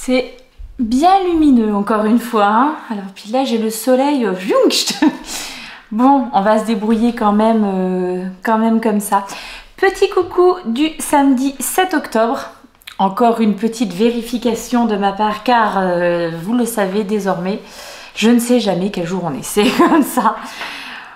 C'est bien lumineux encore une fois. Hein. Alors puis là j'ai le soleil. Bon, on va se débrouiller quand même comme ça. Petit coucou du samedi 7 octobre. Encore une petite vérification de ma part car vous le savez désormais, je ne sais jamais quel jour on est. C'est comme ça.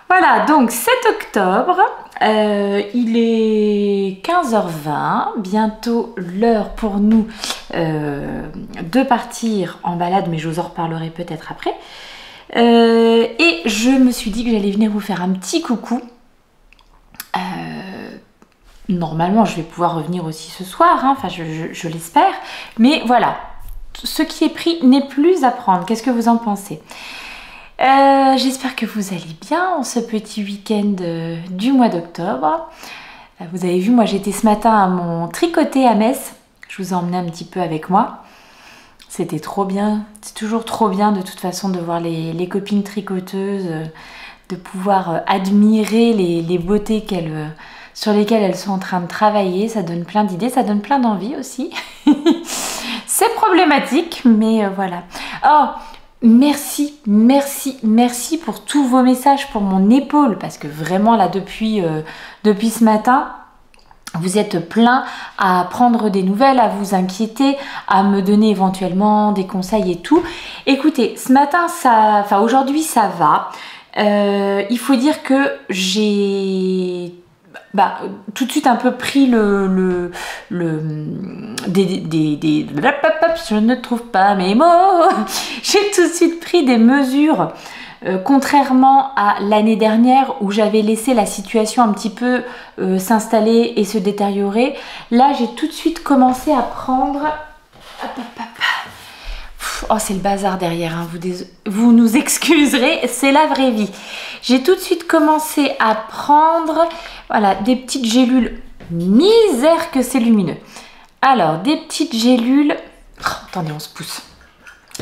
Voilà, donc 7 octobre, il est 15h20, bientôt l'heure pour nous de partir en balade, mais je vous en reparlerai peut-être après. Et je me suis dit que j'allais venir vous faire un petit coucou. Normalement, je vais pouvoir revenir aussi ce soir, hein, enfin je l'espère, mais voilà, ce qui est pris n'est plus à prendre. Qu'est-ce que vous en pensez ? J'espère que vous allez bien en ce petit week-end du mois d'octobre. Vous avez vu, moi j'étais ce matin à mon tricoté à Metz. Je vous ai emmené un petit peu avec moi. C'était trop bien. C'est toujours trop bien de toute façon de voir les copines tricoteuses, de pouvoir admirer les beautés sur lesquelles elles sont en train de travailler. Ça donne plein d'idées, ça donne plein d'envie aussi. C'est problématique, mais voilà. Oh, merci pour tous vos messages pour mon épaule, parce que vraiment là depuis ce matin, vous êtes plein à prendre des nouvelles, à vous inquiéter, à me donner éventuellement des conseils et tout. Écoutez, ce matin, aujourd'hui ça va. Il faut dire que j'ai tout de suite un peu pris je ne trouve pas mes mots. J'ai tout de suite pris des mesures, contrairement à l'année dernière où j'avais laissé la situation un petit peu s'installer et se détériorer. Là, j'ai tout de suite commencé à prendre... Oh, c'est le bazar derrière, hein. Vous nous excuserez, c'est la vraie vie. J'ai tout de suite commencé à prendre, voilà, des petites gélules. Misère que c'est lumineux. Alors, des petites gélules... Oh, attendez, on se pousse.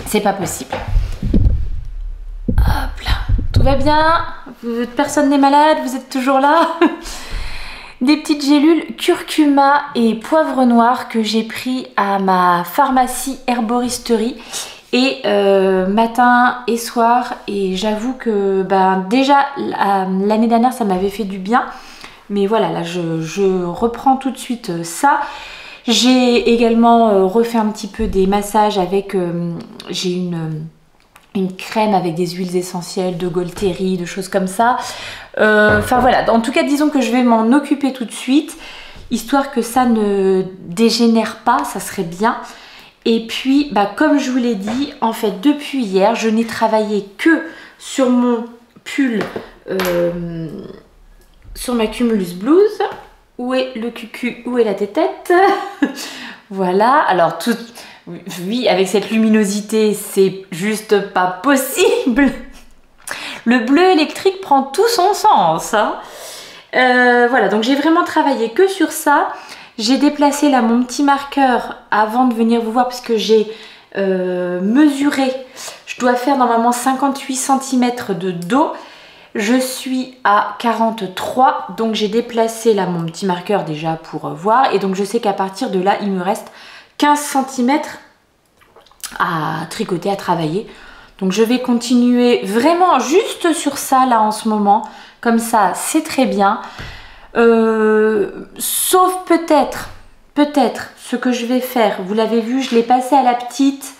C'est pas possible. Hop là. Tout va bien? Personne n'est malade? Vous êtes toujours là? Des petites gélules curcuma et poivre noir que j'ai pris à ma pharmacie herboristerie et matin et soir, et j'avoue que déjà l'année dernière ça m'avait fait du bien, mais voilà, là je reprends tout de suite ça. J'ai également refait un petit peu des massages avec j'ai une crème avec des huiles essentielles de Golteri, de choses comme ça. Enfin voilà, en tout cas disons que je vais m'en occuper tout de suite, histoire que ça ne dégénère pas, ça serait bien. Et puis comme je vous l'ai dit, en fait depuis hier, je n'ai travaillé que sur mon pull, sur ma Cumulus blouse. Où est le cucu, où est la tétette? Voilà, alors oui, avec cette luminosité, c'est juste pas possible. Le bleu électrique prend tout son sens. Hein. Voilà, donc j'ai vraiment travaillé que sur ça. J'ai déplacé là mon petit marqueur avant de venir vous voir parce que j'ai mesuré. Je dois faire normalement 58 cm de dos. Je suis à 43, donc j'ai déplacé là mon petit marqueur déjà pour voir. Et donc je sais qu'à partir de là, il me reste 15 cm à tricoter, à travailler. Donc je vais continuer vraiment juste sur ça là en ce moment. Comme ça, c'est très bien. Sauf peut-être ce que je vais faire. Vous l'avez vu, je l'ai passé à la petite.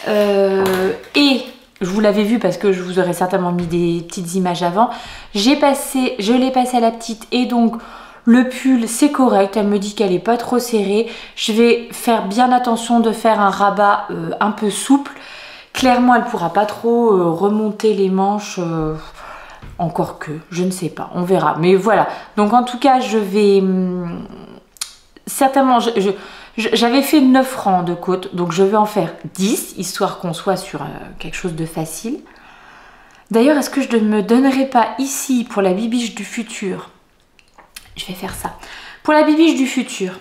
Et je vous l'avais vu parce que je vous aurais certainement mis des petites images avant. Je l'ai passé à la petite et donc le pull c'est correct. Elle me dit qu'elle n'est pas trop serrée. Je vais faire bien attention de faire un rabat un peu souple. Clairement, elle ne pourra pas trop remonter les manches. Encore que, je ne sais pas, on verra. Mais voilà, donc en tout cas, je vais certainement... J'avais fait 9 rangs de côte, donc je vais en faire 10, histoire qu'on soit sur quelque chose de facile. D'ailleurs, est-ce que je ne me donnerai pas ici, pour la bibiche du futur, je vais faire ça, pour la bibiche du futur,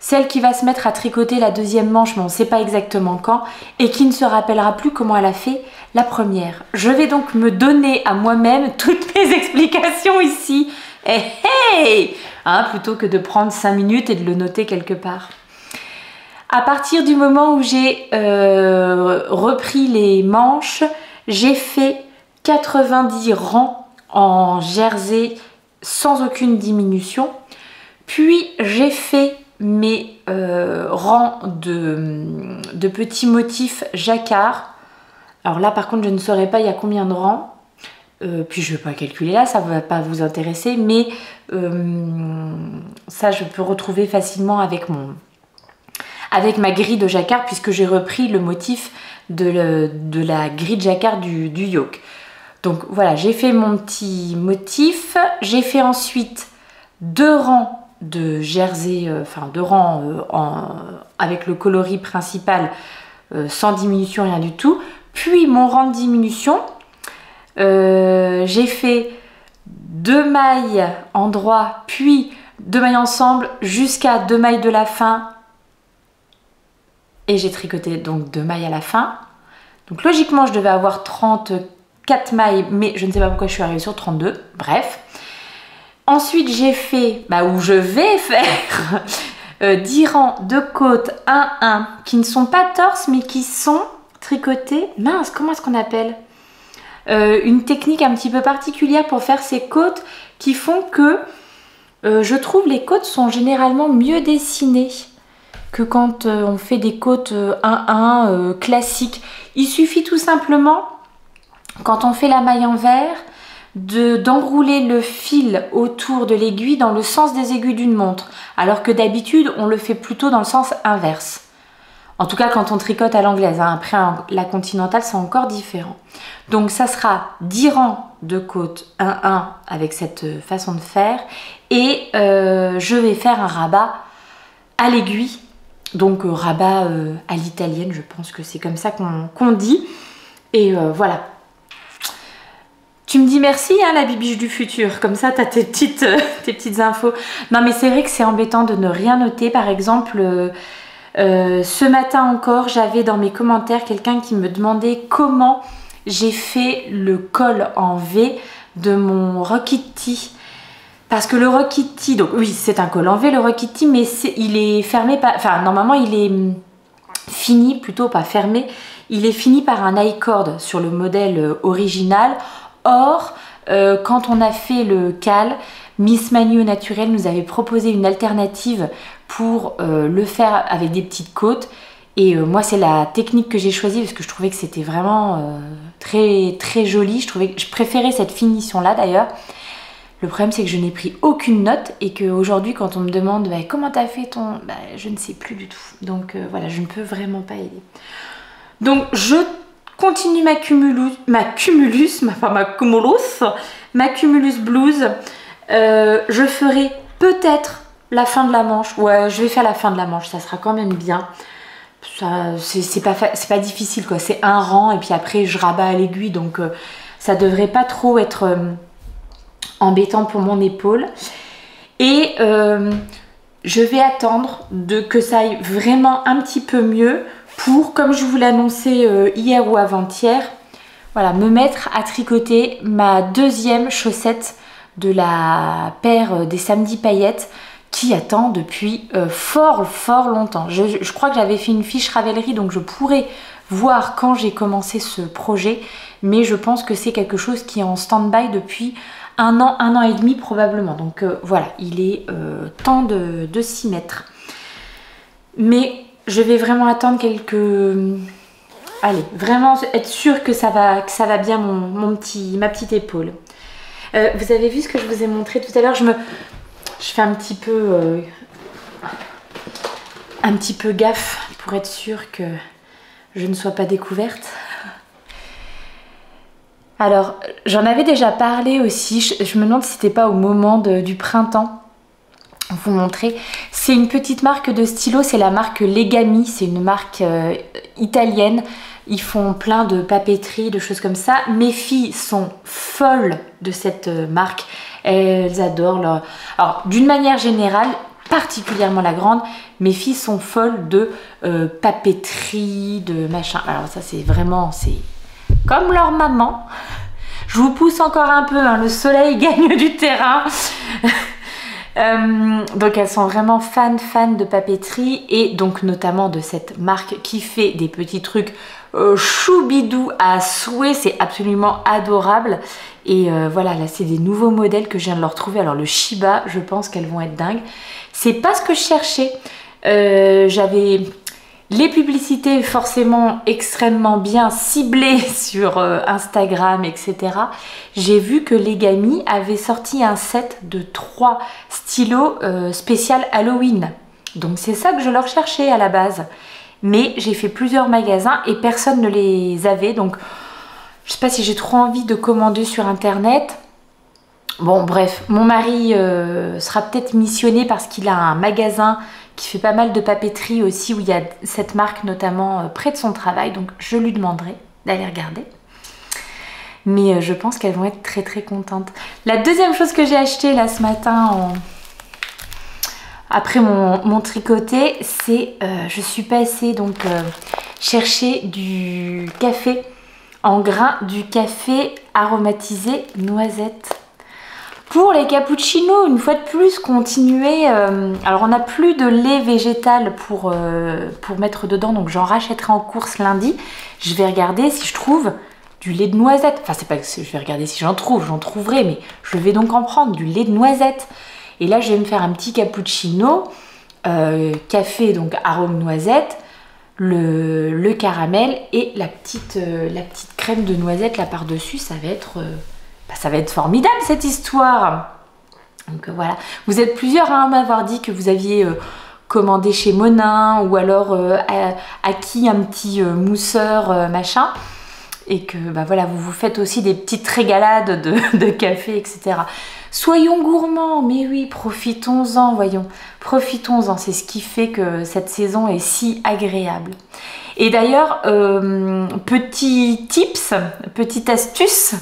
celle qui va se mettre à tricoter la deuxième manche, mais on ne sait pas exactement quand, et qui ne se rappellera plus comment elle a fait la première. Je vais donc me donner à moi-même toutes mes explications ici, hey, hein, plutôt que de prendre 5 minutes et de le noter quelque part. À partir du moment où j'ai repris les manches, j'ai fait 90 rangs en jersey sans aucune diminution. Puis j'ai fait mes rangs de petits motifs jacquard. Alors là par contre je ne saurais pas il y a combien de rangs. Puis je ne vais pas calculer là, ça ne va pas vous intéresser. Mais ça je peux retrouver facilement avec ma grille de jacquard, puisque j'ai repris le motif de la grille de jacquard du yoke. Donc voilà, j'ai fait mon petit motif. J'ai fait ensuite 2 rangs de jersey, enfin 2 rangs avec le coloris principal sans diminution, rien du tout. Puis mon rang de diminution, j'ai fait 2 mailles en droit, puis 2 mailles ensemble jusqu'à 2 mailles de la fin. Et j'ai tricoté donc 2 mailles à la fin. Donc logiquement je devais avoir 34 mailles, mais je ne sais pas pourquoi je suis arrivée sur 32. Bref. Ensuite j'ai fait, ou je vais faire 10 rangs de côtes 1-1 qui ne sont pas torse mais qui sont tricotés. Mince, comment est-ce qu'on appelle une technique un petit peu particulière pour faire ces côtes qui font que je trouve les côtes sont généralement mieux dessinées que quand on fait des côtes 1-1 classiques. Il suffit tout simplement, quand on fait la maille envers, d'enrouler le fil autour de l'aiguille dans le sens des aiguilles d'une montre, alors que d'habitude on le fait plutôt dans le sens inverse. En tout cas quand on tricote à l'anglaise, hein. Après la continentale c'est encore différent. Donc ça sera 10 rangs de côtes 1-1 avec cette façon de faire, et je vais faire un rabat à l'aiguille. Donc rabat à l'italienne, je pense que c'est comme ça qu'on dit. Et voilà. Tu me dis merci, hein, la bibiche du futur. Comme ça, tu as tes petites infos. Non, mais c'est vrai que c'est embêtant de ne rien noter. Par exemple, ce matin encore, j'avais dans mes commentaires quelqu'un qui me demandait comment j'ai fait le col en V de mon Rokitty. Parce que le Rokitty, donc oui, c'est un col en V, le Rokitty, mais il est fermé par... Enfin, normalement, il est fini, plutôt pas fermé, il est fini par un I-cord sur le modèle original. Or, quand on a fait le cal, Miss Manu au naturel nous avait proposé une alternative pour le faire avec des petites côtes. Et moi, c'est la technique que j'ai choisie parce que je trouvais que c'était vraiment très, très joli. Je préférais cette finition-là d'ailleurs. Le problème, c'est que je n'ai pris aucune note et qu'aujourd'hui, quand on me demande comment t'as fait ton... je ne sais plus du tout. Donc voilà, je ne peux vraiment pas aider. Donc je continue ma cumulus blouse. Je ferai peut-être la fin de la manche. Ouais, je vais faire la fin de la manche, ça sera quand même bien. C'est pas difficile quoi, c'est un rang et puis après je rabats à l'aiguille, donc ça devrait pas trop être embêtant pour mon épaule. Et je vais attendre que ça aille vraiment un petit peu mieux pour, comme je vous l'ai annoncé hier ou avant-hier, voilà, me mettre à tricoter ma deuxième chaussette de la paire des samedis paillettes qui attend depuis fort longtemps. Je crois que j'avais fait une fiche Ravelry, donc je pourrais voir quand j'ai commencé ce projet, mais je pense que c'est quelque chose qui est en stand-by depuis un an et demi probablement. Donc voilà, il est temps de s'y mettre. Mais je vais vraiment attendre quelques... Allez, vraiment être sûre que ça va bien ma petite épaule. Vous avez vu ce que je vous ai montré tout à l'heure, je fais un petit peu gaffe pour être sûre que je ne sois pas découverte. Alors, j'en avais déjà parlé aussi, je me demande si c'était pas au moment du printemps, vous montrer. C'est une petite marque de stylo, c'est la marque Legami, c'est une marque italienne. Ils font plein de papeterie, de choses comme ça. Mes filles sont folles de cette marque, elles adorent leur... Alors, d'une manière générale, particulièrement la grande, mes filles sont folles de papeterie, de machin. Alors ça c'est vraiment, c'est comme leur maman. Je vous pousse encore un peu, hein, le soleil gagne du terrain. Donc elles sont vraiment fans de papeterie et donc notamment de cette marque qui fait des petits trucs choubidou à souhait, c'est absolument adorable. Et voilà, là c'est des nouveaux modèles que je viens de leur trouver. Alors le Shiba, je pense qu'elles vont être dingues. C'est pas ce que je cherchais. J'avais les publicités forcément extrêmement bien ciblées sur Instagram, etc. J'ai vu que Legami avait sorti un set de 3 stylos spécial Halloween. Donc c'est ça que je leur cherchais à la base. Mais j'ai fait plusieurs magasins et personne ne les avait. Donc je sais pas si j'ai trop envie de commander sur internet. Bon bref, mon mari sera peut-être missionné parce qu'il a un magasin qui fait pas mal de papeterie aussi où il y a cette marque notamment près de son travail. Donc je lui demanderai d'aller regarder. Mais je pense qu'elles vont être très très contentes. La deuxième chose que j'ai acheté là ce matin après mon tricoté, c'est je suis passée donc chercher du café en grains, du café aromatisé noisette. Pour les cappuccinos, une fois de plus, continuer. Alors on n'a plus de lait végétal pour mettre dedans, donc j'en rachèterai en course lundi. Je vais regarder si je trouve du lait de noisette. Enfin c'est pas que je vais regarder si j'en trouve, j'en trouverai, mais je vais donc en prendre du lait de noisette. Et là je vais me faire un petit cappuccino, café donc arôme noisette, le caramel et la petite crème de noisette là par-dessus. Ça va être formidable cette histoire. Donc voilà, vous êtes plusieurs à m'avoir dit que vous aviez commandé chez Monin ou alors acquis un petit mousseur machin et que bah voilà, vous vous faites aussi des petites régalades de café, etc. Soyons gourmands, mais oui, profitons-en, voyons, profitons-en, c'est ce qui fait que cette saison est si agréable. Et d'ailleurs, petit tips, petite astuce,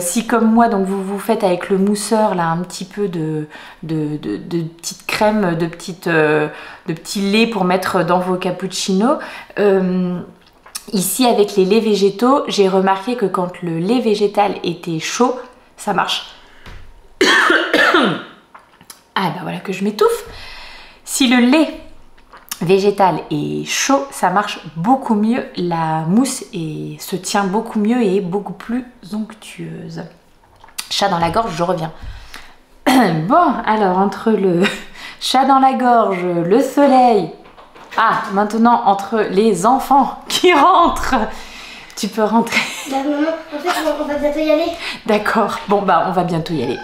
si comme moi donc vous faites avec le mousseur là un petit peu de petite crème, de petit lait pour mettre dans vos cappuccinos, ici avec les laits végétaux, j'ai remarqué que quand le lait végétal était chaud, ça marche. Ah bah voilà que je m'étouffe. Si le lait végétal est chaud, ça marche beaucoup mieux, la mousse se tient beaucoup mieux et est beaucoup plus onctueuse. Chat dans la gorge, je reviens. Bon, alors entre le chat dans la gorge, le soleil, maintenant entre les enfants qui rentrent, tu peux rentrer. Bah maman, en fait on va bientôt y aller. D'accord, bon bah on va bientôt y aller.